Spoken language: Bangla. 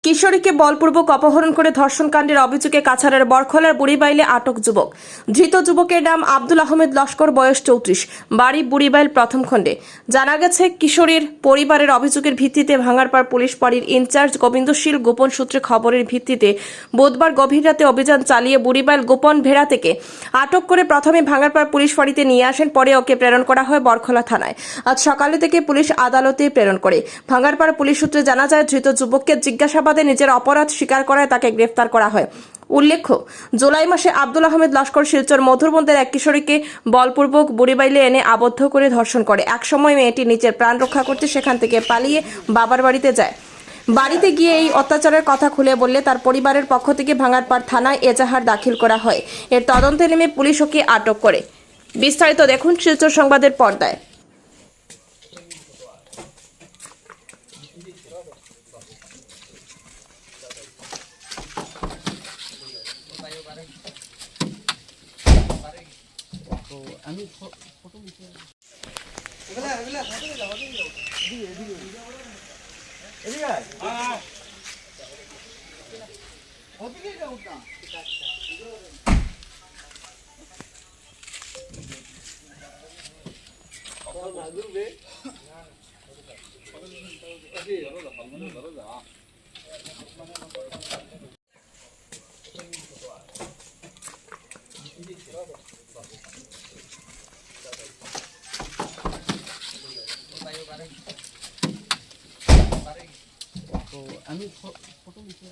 কিশোরীকে বলপূর্বক অপহরণ করে ধর্ষণকাণ্ডের অভিযোগে কাছাড়ের বরখলার বুড়িবাইলে আটক যুবক। ধৃত যুবকের নাম আব্দুল আহমেদ লস্কর, বয়স 34, বাড়ি বুড়িবাইল প্রথম খণ্ডে। জানা গেছে, কিশোরীর পরিবারের অভিযোগের ভিত্তিতে ভাঙারপাড় পুলিশ ফাঁড়ির ইনচার্জ গোবিন্দশীল গোপন সূত্রে খবরের ভিত্তিতে বুধবার গভীর রাতে অভিযান চালিয়ে বুড়িবাইল গোপন ভেড়া থেকে আটক করে প্রথমে ভাঙারপাড় পুলিশ ফাঁড়িতে নিয়ে আসেন, পরে ওকে প্রেরণ করা হয় বরখলা থানায়। আজ সকালে থেকে পুলিশ আদালতে প্রেরণ করে। ভাঙারপাড় পুলিশ সূত্রে জানা যায়, ধৃত যুবককে জিজ্ঞাসাবাদে নিজের অপরাধ স্বীকার করায় তাকে গ্রেফতার করা হয়। উল্লেখ্য, জুলাই মাসে আব্দুল আহমেদ লস্কর শিলচর মধুরবন্দের এক কিশোরীকে বলপূর্বক বুড়িবাইলে এনে আবদ্ধ করে ধর্ষণ করে। একসময় মেয়েটি নিজের প্রাণ রক্ষা করতে সেখান থেকে পালিয়ে বাবার বাড়িতে যায়। বাড়িতে গিয়ে এই অত্যাচারের কথা খুলে বললে তার পরিবারের পক্ষ থেকে ভাঙারপাড় থানায় এজাহার দাখিল করা হয়। এর তদন্তে নেমে পুলিশ ওকে আটক করে। বিস্তারিত দেখুন শিলচর সংবাদের পর্দায়। আমি ফটো নিতে আমি ফটো নিতে